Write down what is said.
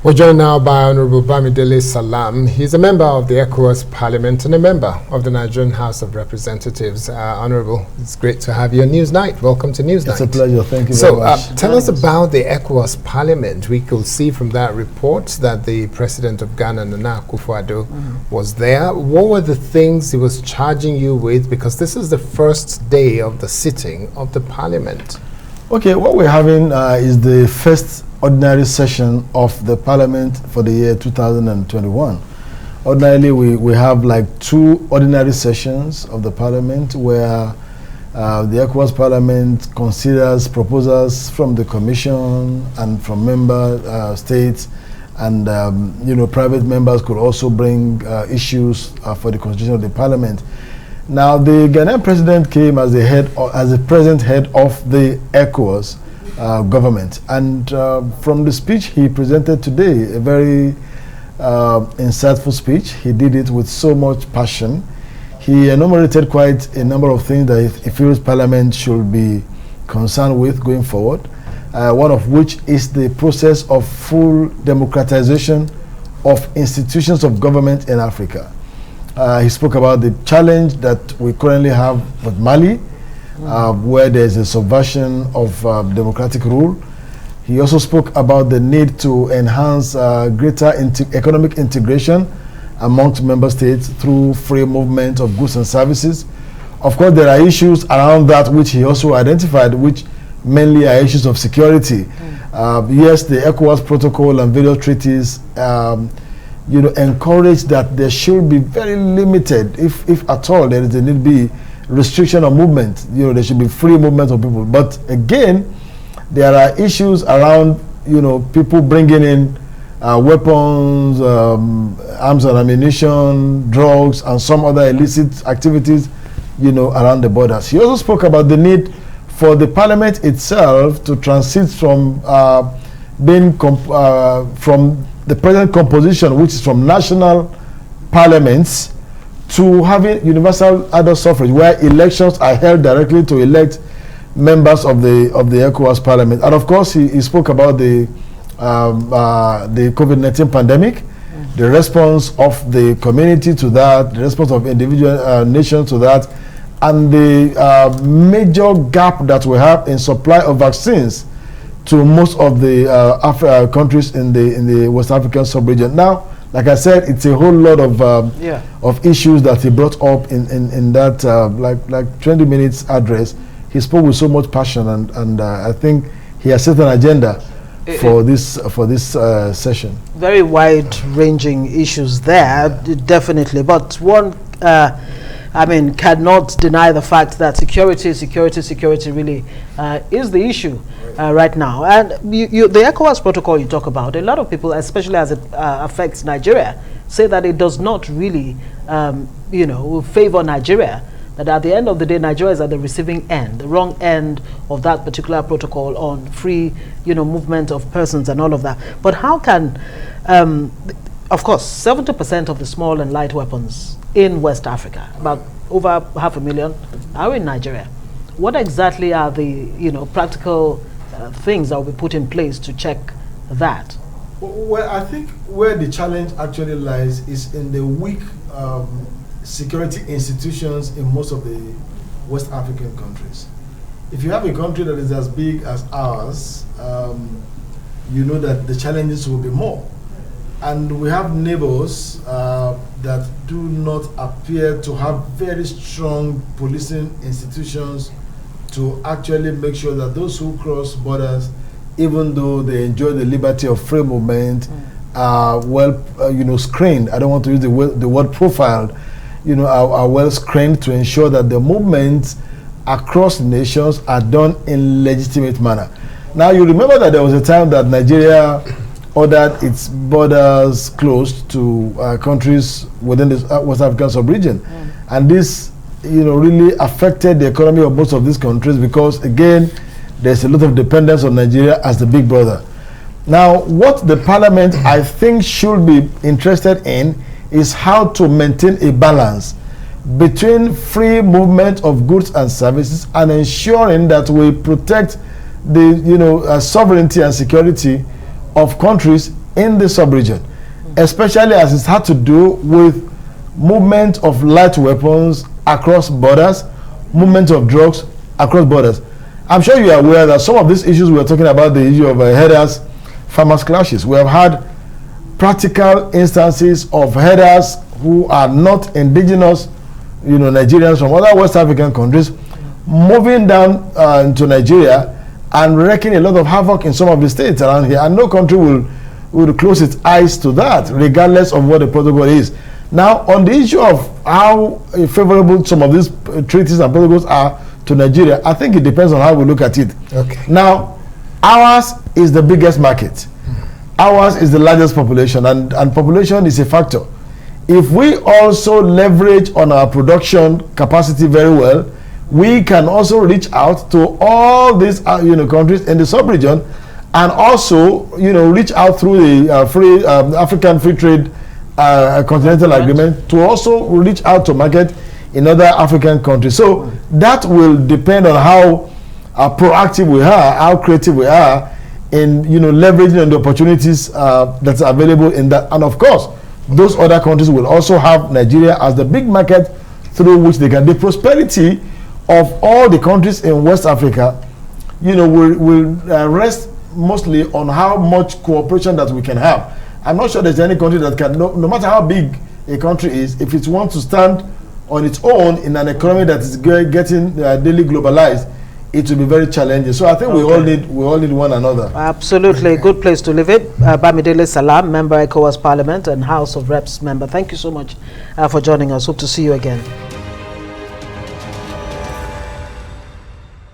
We're joined now by Honorable Bamidele Salam. He's a member of the Ecowas Parliament and a member of the Nigerian House of Representatives. Honorable, it's great to have you on Newsnight. Welcome to Newsnight. It's a pleasure. Thank you very much. So, tell us about the Ecowas Parliament. We could see from that report that the President of Ghana, Nana Akufo-Addo, was there. What were the things he was charging you with? Because this is the first day of the sitting of the Parliament. Okay, what we're having is the first ordinary session of the Parliament for the year 2021. Ordinarily, we have like 2 ordinary sessions of the Parliament where the Ecowas Parliament considers proposals from the Commission and from member states, and private members could also bring issues for the constitution of the Parliament. Now, the Ghanaian president came as the present head of the Ecowas government, and from the speech he presented today, a very insightful speech. He did it with so much passion. He enumerated quite a number of things that he feels Parliament should be concerned with going forward, one of which is the process of full democratization of institutions of government in Africa. He spoke about the challenge that we currently have with Mali, where there's a subversion of democratic rule. He also spoke about the need to enhance greater economic integration amongst member states through free movement of goods and services. Of course, there are issues around that which he also identified, which mainly are issues of security. Yes, the ECOWAS protocol and various treaties encourage that there should be very limited, if at all there is a need be, restriction of movement. There should be free movement of people. But again, there are issues around people bringing in weapons, arms and ammunition, drugs, and some other illicit activities around the borders. He also spoke about the need for the Parliament itself to transit from from the present composition, which is from national parliaments, to having universal adult suffrage, where elections are held directly to elect members of the ECOWAS Parliament. And of course, he spoke about the COVID-19 pandemic, the response of the community to that, the response of individual nations to that, and the major gap that we have in supply of vaccines to most of the countries in the West African sub-region. Now, like I said, it's a whole lot of issues that he brought up in that like 20 minutes address. He spoke with so much passion, and I think he has set an agenda for this session. Very wide-ranging issues there, definitely. But one, cannot deny the fact that security really is the issue right now. And the ECOWAS protocol you talk about, a lot of people, especially as it affects Nigeria, say that it does not really, favor Nigeria. That at the end of the day, Nigeria is at the receiving end, the wrong end of that particular protocol on free, movement of persons and all of that. But how can, of course, 70% of the small and light weapons in West Africa, about over 500,000, are in Nigeria. What exactly are the, practical things that will be put in place to check that? Well, I think where the challenge actually lies is in the weak security institutions in most of the West African countries. If you have a country that is as big as ours, you know that the challenges will be more. And we have neighbors that do not appear to have very strong policing institutions to actually make sure that those who cross borders, even though they enjoy the liberty of free movement, are well, screened. I don't want to use the word profiled. Are well screened to ensure that the movements across nations are done in legitimate manner. Now, you remember that there was a time that Nigeria ordered its borders closed to countries within the West African sub-region. And this, really affected the economy of most of these countries because, again, there's a lot of dependence on Nigeria as the big brother. Now, what the Parliament, I think, should be interested in is how to maintain a balance between free movement of goods and services and ensuring that we protect the sovereignty and security of countries in the sub-region, especially as it's had to do with movement of light weapons across borders, movement of drugs across borders. I'm sure you are aware that some of these issues we're talking about, the issue of herders, farmers clashes. We have had practical instances of herders who are not indigenous, Nigerians from other West African countries, moving down into Nigeria and wreaking a lot of havoc in some of the states around here. And no country will close its eyes to that, regardless of what the protocol is. Now, on the issue of how favorable some of these treaties and protocols are to Nigeria, I think it depends on how we look at it. Okay. Now, ours is the biggest market. Ours is the largest population, and population is a factor. If we also leverage on our production capacity very well, we can also reach out to all these countries in the sub-region, and also reach out through the African Free Trade Continental Agreement to also reach out to market in other African countries. So that will depend on how proactive we are, how creative we are in leveraging on the opportunities that's available in that. And of course, those other countries will also have Nigeria as the big market through which they can. The prosperity of all the countries in West Africa, will rest mostly on how much cooperation that we can have. I'm not sure there's any country that can, no matter how big a country is, if it wants to stand on its own in an economy that is getting daily globalized, it will be very challenging. So I think we all need one another. Absolutely. Good place to live it. Bamidele Salam, member Ecowas Parliament and House of Reps member. Thank you so much for joining us. Hope to see you again.